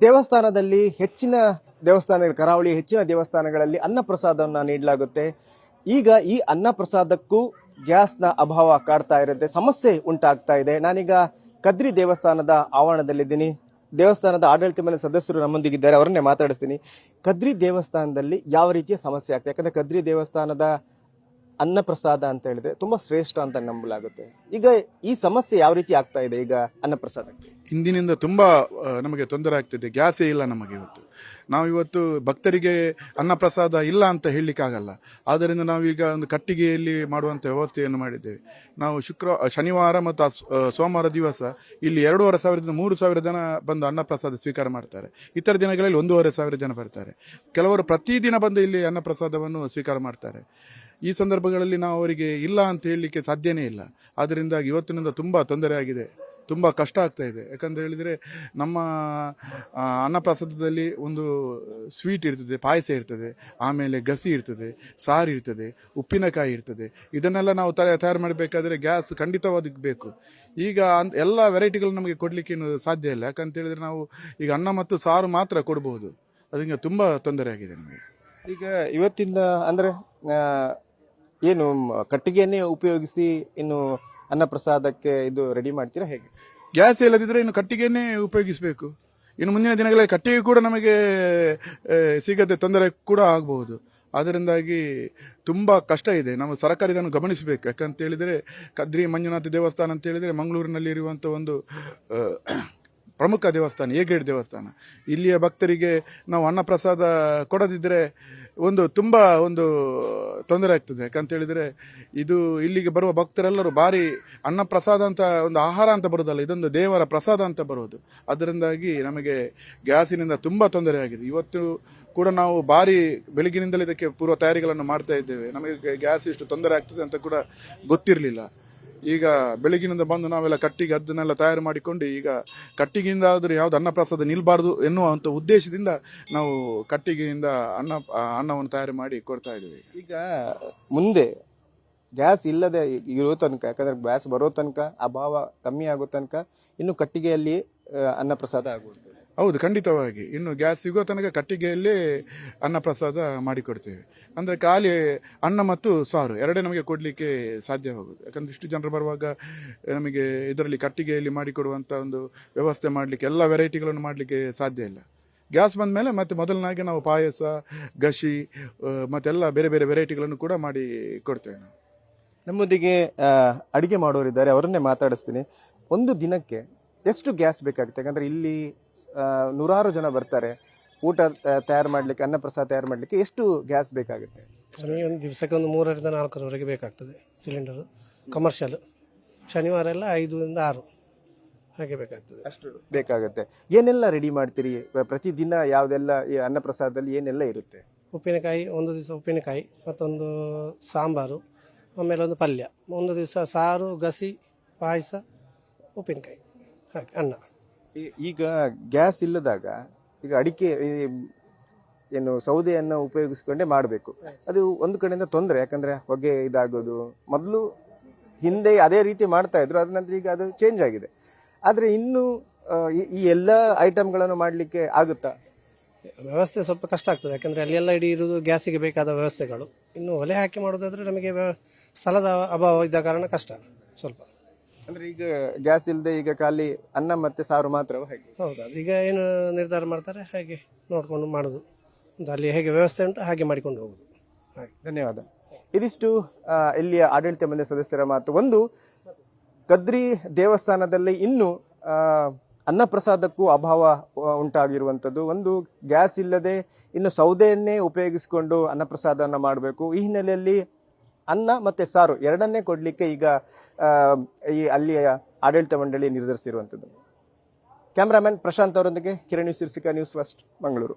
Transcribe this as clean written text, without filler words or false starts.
ದೇವಸ್ಥಾನದಲ್ಲಿ ಹೆಚ್ಚಿನ ದೇವಸ್ಥಾನಗಳು, ಕರಾವಳಿ ಹೆಚ್ಚಿನ ದೇವಸ್ಥಾನಗಳಲ್ಲಿ ಅನ್ನಪ್ರಸಾದವನ್ನು ನೀಡಲಾಗುತ್ತೆ. ಈಗ ಈ ಅನ್ನಪ್ರಸಾದಕ್ಕೂ ಗ್ಯಾಸ್ನ ಅಭಾವ ಕಾಡ್ತಾ ಇರುತ್ತೆ, ಸಮಸ್ಯೆ ಉಂಟಾಗ್ತಾ ಇದೆ. ನಾನೀಗ ಕದ್ರಿ ದೇವಸ್ಥಾನದ ಆವರಣದಲ್ಲಿದ್ದೀನಿ. ದೇವಸ್ಥಾನದ ಆಡಳಿತ ಮಂಡಳಿ ಸದಸ್ಯರು ನಮ್ಮೊಂದಿಗಿದ್ದಾರೆ, ಅವರನ್ನೇ ಮಾತಾಡಿಸ್ತೀನಿ. ಕದ್ರಿ ದೇವಸ್ಥಾನದಲ್ಲಿ ಯಾವ ರೀತಿಯ ಸಮಸ್ಯೆ ಆಗ್ತದೆ? ಯಾಕಂದ್ರೆ ಕದ್ರಿ ದೇವಸ್ಥಾನದ ಅನ್ನಪ್ರಸಾದ ಅಂತ ಹೇಳಿದ್ರೆ ತುಂಬಾ ಶ್ರೇಷ್ಠ ಅಂತ ನಂಬಲಾಗುತ್ತೆ. ಈಗ ಈ ಸಮಸ್ಯೆ ಯಾವ ರೀತಿ ಆಗ್ತಾ ಇದೆ ಈಗ ಅನ್ನಪ್ರಸಾದಕ್ಕೆ? ಇಂದಿನಿಂದ ತುಂಬ ನಮಗೆ ತೊಂದರೆ ಆಗ್ತಿದೆ. ಗ್ಯಾಸೇ ಇಲ್ಲ ನಮಗೆ ಇವತ್ತು. ನಾವು ಇವತ್ತು ಭಕ್ತರಿಗೆ ಅನ್ನಪ್ರಸಾದ ಇಲ್ಲ ಅಂತ ಹೇಳಲಿಕ್ಕಾಗಲ್ಲ. ಆದ್ದರಿಂದ ನಾವೀಗ ಒಂದು ಕಟ್ಟಿಗೆಯಲ್ಲಿ ಮಾಡುವಂಥ ವ್ಯವಸ್ಥೆಯನ್ನು ಮಾಡಿದ್ದೇವೆ. ನಾವು ಶನಿವಾರ ಮತ್ತು ಸೋಮವಾರ ದಿವಸ ಇಲ್ಲಿ 2,500 3,000 ಜನ ಬಂದು ಅನ್ನಪ್ರಸಾದ ಸ್ವೀಕಾರ ಮಾಡ್ತಾರೆ. ಇತರ ದಿನಗಳಲ್ಲಿ 1,500 ಜನ ಬರ್ತಾರೆ. ಕೆಲವರು ಪ್ರತಿದಿನ ಬಂದು ಇಲ್ಲಿ ಅನ್ನಪ್ರಸಾದವನ್ನು ಸ್ವೀಕಾರ ಮಾಡ್ತಾರೆ. ಈ ಸಂದರ್ಭಗಳಲ್ಲಿ ನಾವು ಅವರಿಗೆ ಇಲ್ಲ ಅಂತ ಹೇಳಲಿಕ್ಕೆ ಸಾಧ್ಯನೇ ಇಲ್ಲ. ಆದ್ದರಿಂದಾಗಿ ಇವತ್ತಿನಿಂದ ತುಂಬ ತೊಂದರೆ ಆಗಿದೆ, ತುಂಬ ಕಷ್ಟ ಆಗ್ತಾ ಇದೆ. ಯಾಕಂತ ಹೇಳಿದರೆ ನಮ್ಮ ಅನ್ನಪ್ರಸಾದದಲ್ಲಿ ಒಂದು ಸ್ವೀಟ್ ಇರ್ತದೆ, ಪಾಯಸ ಇರ್ತದೆ, ಆಮೇಲೆ ಗಸಿ ಇರ್ತದೆ, ಸಾರು ಇರ್ತದೆ, ಉಪ್ಪಿನಕಾಯಿ ಇರ್ತದೆ. ಇದನ್ನೆಲ್ಲ ನಾವು ತಯಾರು ಮಾಡಬೇಕಾದ್ರೆ ಗ್ಯಾಸ್ ಖಂಡಿತವಾಗಿ ಬೇಕು. ಈಗ ಎಲ್ಲ ವೆರೈಟಿಗಳು ನಮಗೆ ಕೊಡಲಿಕ್ಕೆ ಸಾಧ್ಯ ಇಲ್ಲ. ಯಾಕಂತ ಹೇಳಿದರೆ ನಾವು ಈಗ ಅನ್ನ ಮತ್ತು ಸಾರು ಮಾತ್ರ ಕೊಡಬಹುದು. ಅದಕ್ಕೆ ತುಂಬ ತೊಂದರೆ ಆಗಿದೆ ನಮಗೆ. ಈಗ ಇವತ್ತಿಂದ ಅಂದ್ರೆ ಏನು ಕಟ್ಟಿಗೆಯನ್ನೇ ಉಪಯೋಗಿಸಿ ಇನ್ನು ಅನ್ನಪ್ರಸಾದಕ್ಕೆ ಇದು ರೆಡಿ ಮಾಡ್ತೀರಾ ಹೇಗೆ? ಗ್ಯಾಸ್ ಇಲ್ಲದಿದ್ರೆ ಇನ್ನು ಕಟ್ಟಿಗೆಯನ್ನೇ ಉಪಯೋಗಿಸಬೇಕು. ಇನ್ನು ಮುಂದಿನ ದಿನಗಳಲ್ಲಿ ಕಟ್ಟಿಗೆ ಕೂಡ ನಮಗೆ ಸಿಗದೆ ತೊಂದರೆ ಕೂಡ ಆಗಬಹುದು. ಅದರಿಂದಾಗಿ ತುಂಬ ಕಷ್ಟ ಇದೆ. ನಮ್ಮ ಸರ್ಕಾರ ಇದನ್ನು ಗಮನಿಸಬೇಕು. ಯಾಕಂತ ಹೇಳಿದರೆ ಕದ್ರಿ ಮಂಜುನಾಥ ದೇವಸ್ಥಾನ ಅಂತ ಹೇಳಿದರೆ ಮಂಗಳೂರಿನಲ್ಲಿ ಇರುವಂಥ ಒಂದು ಪ್ರಮುಖ ದೇವಸ್ಥಾನ, ಎ ಗ್ರೇಡ್ ದೇವಸ್ಥಾನ. ಇಲ್ಲಿಯ ಭಕ್ತರಿಗೆ ನಾವು ಅನ್ನಪ್ರಸಾದ ಕೊಡದಿದ್ದರೆ ತುಂಬ ತೊಂದರೆ ಆಗ್ತದೆ. ಯಾಕಂತ ಹೇಳಿದರೆ ಇದು ಇಲ್ಲಿಗೆ ಬರುವ ಭಕ್ತರೆಲ್ಲರೂ ಭಾರಿ ಅನ್ನಪ್ರಸಾದ ಅಂತ ಒಂದು ಆಹಾರ ಅಂತ ಬರೋದಲ್ಲ, ಇದೊಂದು ದೇವರ ಪ್ರಸಾದ ಅಂತ ಬರೋದು. ಅದರಿಂದಾಗಿ ನಮಗೆ ಗ್ಯಾಸಿನಿಂದ ತುಂಬ ತೊಂದರೆ ಆಗಿದೆ. ಇವತ್ತು ಕೂಡ ನಾವು ಭಾರಿ ಬೆಳಗಿನಿಂದಲೇ ಇದಕ್ಕೆ ಪೂರ್ವ ತಯಾರಿಗಳನ್ನು ಮಾಡ್ತಾ ಇದ್ದೇವೆ. ನಮಗೆ ಗ್ಯಾಸ್ ಇಷ್ಟು ತೊಂದರೆ ಆಗ್ತದೆ ಅಂತ ಕೂಡ ಗೊತ್ತಿರಲಿಲ್ಲ. ಈಗ ಬೆಳಗಿನಿಂದ ಬಂದು ನಾವೆಲ್ಲ ಕಟ್ಟಿಗೆ ಅದನ್ನೆಲ್ಲ ತಯಾರು ಮಾಡಿಕೊಂಡು ಈಗ ಕಟ್ಟಿಗೆಯಿಂದ ಆದರೂ ಯಾವ್ದು ಅನ್ನಪ್ರಸಾದ ನಿಲ್ಬಾರ್ದು ಎನ್ನುವಂಥ ಉದ್ದೇಶದಿಂದ ನಾವು ಕಟ್ಟಿಗೆಯಿಂದ ಅನ್ನವನ್ನು ತಯಾರು ಮಾಡಿ ಕೊಡ್ತಾ ಇದ್ದೀವಿ. ಈಗ ಮುಂದೆ ಗ್ಯಾಸ್ ಇಲ್ಲದೆ ಇರೋ ತನಕ, ಯಾಕಂದ್ರೆ ಗ್ಯಾಸ್ ಬರೋ ತನಕ ಅಭಾವ ಕಮ್ಮಿ ಆಗೋ ತನಕ ಇನ್ನು ಕಟ್ಟಿಗೆಯಲ್ಲಿ ಅನ್ನಪ್ರಸಾದ ಆಗುವುದು. ಹೌದು, ಖಂಡಿತವಾಗಿ. ಇನ್ನು ಗ್ಯಾಸ್ ಸಿಗೋ ತನಕ ಕಟ್ಟಿಗೆಯಲ್ಲಿ ಅನ್ನಪ್ರಸಾದ ಮಾಡಿಕೊಡ್ತೇವೆ. ಅಂದರೆ ಖಾಲಿ ಅನ್ನ ಮತ್ತು ಸಾರು ಎರಡೇ ನಮಗೆ ಕೊಡಲಿಕ್ಕೆ ಸಾಧ್ಯವಾಗುವುದು. ಯಾಕಂದರೆ ಇಷ್ಟು ಜನರು ಬರುವಾಗ ನಮಗೆ ಇದರಲ್ಲಿ ಕಟ್ಟಿಗೆಯಲ್ಲಿ ಮಾಡಿಕೊಡುವಂಥ ಒಂದು ವ್ಯವಸ್ಥೆ ಮಾಡಲಿಕ್ಕೆ, ಎಲ್ಲ ವೆರೈಟಿಗಳನ್ನು ಮಾಡಲಿಕ್ಕೆ ಸಾಧ್ಯ ಇಲ್ಲ. ಗ್ಯಾಸ್ ಬಂದ ಮೇಲೆ ಮತ್ತೆ ಮೊದಲನಾಗಿ ನಾವು ಪಾಯಸ, ಗಶಿ ಮತ್ತೆಲ್ಲ ಬೇರೆ ಬೇರೆ ವೆರೈಟಿಗಳನ್ನು ಕೂಡ ಮಾಡಿ ಕೊಡ್ತೇವೆ. ನಾವು ನಮ್ಮೊಂದಿಗೆ ಅಡಿಗೆ ಮಾಡೋರಿದ್ದಾರೆ, ಅವರನ್ನೇ ಮಾತಾಡಿಸ್ತೀನಿ. ಒಂದು ದಿನಕ್ಕೆ ಎಷ್ಟು ಗ್ಯಾಸ್ ಬೇಕಾಗುತ್ತೆ? ಯಾಕಂದ್ರೆ ಇಲ್ಲಿ ನೂರಾರು ಜನ ಬರ್ತಾರೆ ಊಟ ತಯಾರು ಮಾಡ್ಲಿಕ್ಕೆ, ಅನ್ನಪ್ರಸಾದ ತಯಾರು ಮಾಡ್ಲಿಕ್ಕೆ ಎಷ್ಟು ಗ್ಯಾಸ್ ಬೇಕಾಗುತ್ತೆ? ನಮಗೆ ಒಂದು ದಿವಸಕ್ಕೆ ಒಂದು 3ರಿಂದ 4ರವರೆಗೆ ಬೇಕಾಗ್ತದೆ ಸಿಲಿಂಡರು. ಕಮರ್ಷಿಯಲ್ ಶನಿವಾರ ಎಲ್ಲ 5ರಿಂದ 6 ಹಾಗೆ ಬೇಕಾಗ್ತದೆ. ಅಷ್ಟು ಬೇಕಾಗುತ್ತೆ. ಏನೆಲ್ಲ ರೆಡಿ ಮಾಡ್ತೀರಿ ಪ್ರತಿದಿನ? ಯಾವುದೆಲ್ಲ ಈ ಅನ್ನಪ್ರಸಾದದಲ್ಲಿ ಏನೆಲ್ಲ ಇರುತ್ತೆ? ಉಪ್ಪಿನಕಾಯಿ, ಒಂದು ದಿವಸ ಉಪ್ಪಿನಕಾಯಿ, ಮತ್ತೊಂದು ಸಾಂಬಾರು, ಆಮೇಲೆ ಒಂದು ಪಲ್ಯ, ಒಂದು ದಿವಸ ಸಾರು, ಗಸಿ, ಪಾಯಸ, ಉಪ್ಪಿನಕಾಯಿ, ಹಾಗೆ ಅನ್ನ. ಈಗ ಗ್ಯಾಸ್ ಇಲ್ಲದಾಗ ಈಗ ಅಡಿಕೆ ಏನು ಸೌದೆಯನ್ನು ಉಪಯೋಗಿಸ್ಕೊಂಡೇ ಮಾಡಬೇಕು. ಅದು ಒಂದು ಕಡೆಯಿಂದ ತೊಂದರೆ, ಯಾಕಂದ್ರೆ ಹೊಗೆ ಇದಾಗೋದು. ಮೊದಲು ಹಿಂದೆ ಅದೇ ರೀತಿ ಮಾಡ್ತಾ ಇದ್ರು, ಅದ ನಂತರ ಈಗ ಅದು ಚೇಂಜ್ ಆಗಿದೆ. ಆದ್ರೆ ಇನ್ನು ಈ ಎಲ್ಲ ಐಟಮ್ಗಳನ್ನು ಮಾಡಲಿಕ್ಕೆ ಆಗುತ್ತಾ? ವ್ಯವಸ್ಥೆ ಸ್ವಲ್ಪ ಕಷ್ಟ ಆಗ್ತದೆ. ಯಾಕಂದ್ರೆ ಅಲ್ಲೆಲ್ಲ ಇಡೀ ಇರುವುದು ಗ್ಯಾಸಿಗೆ ಬೇಕಾದ ವ್ಯವಸ್ಥೆಗಳು. ಇನ್ನು ಒಲೆ ಹಾಕಿ ಮಾಡೋದಾದ್ರೆ ನಮಗೆ ಸ್ಥಳದ ಅಭಾವ ಇದ್ದ ಕಾರಣ ಕಷ್ಟ ಸ್ವಲ್ಪ. ಅಂದ್ರೆ ಈಗ ಗ್ಯಾಸ್ ಇಲ್ಲದೆ ಈಗ ಖಾಲಿ ಅನ್ನ ಮತ್ತೆ ಸಾರು ಮಾತ್ರ ಹೇಗೆ? ಹೌದಾ, ಈಗ ಏನು ನಿರ್ಧಾರ ಮಾಡ್ತಾರೆ ಹಾಗೆ ನೋಡ್ಕೊಂಡು ಮಾಡೋದು. ಅಲ್ಲಿ ಹೇಗೆ ವ್ಯವಸ್ಥೆ ಉಂಟು ಹಾಗೆ ಮಾಡಿಕೊಂಡು ಹೋಗುದು. ಹಾಗೆ. ಧನ್ಯವಾದ. ಇದಿಷ್ಟು ಇಲ್ಲಿಯ ಆಡಳಿತ ಮಂಡಳಿ ಸದಸ್ಯರ ಮಾತು. ಒಂದು, ಕದ್ರಿ ದೇವಸ್ಥಾನದಲ್ಲಿ ಇನ್ನು ಅನ್ನಪ್ರಸಾದಕ್ಕೂ ಅಭಾವ ಉಂಟಾಗಿರುವಂಥದ್ದು. ಒಂದು, ಗ್ಯಾಸ್ ಇಲ್ಲದೆ ಇನ್ನು ಸೌದೆಯನ್ನೇ ಉಪಯೋಗಿಸಿಕೊಂಡು ಅನ್ನಪ್ರಸಾದವನ್ನು ಮಾಡಬೇಕು. ಈ ಹಿನ್ನೆಲೆಯಲ್ಲಿ ಅನ್ನ ಮತ್ತೆ ಸಾರು ಎರಡನ್ನೇ ಕೊಡಲಿಕ್ಕೆ ಈಗ ಈ ಅಲ್ಲಿಯ ಆಡಳಿತ ಮಂಡಳಿ ನಿರ್ಧರಿಸಿರುವಂಥದ್ದು. ಕ್ಯಾಮ್ರಾಮನ್ ಪ್ರಶಾಂತ್ ಅವರೊಂದಿಗೆ ಕಿರಣ್ ಸಿರ್ಸಿಕಾ, ನ್ಯೂಸ್ ಫಸ್ಟ್, ಮಂಗಳೂರು.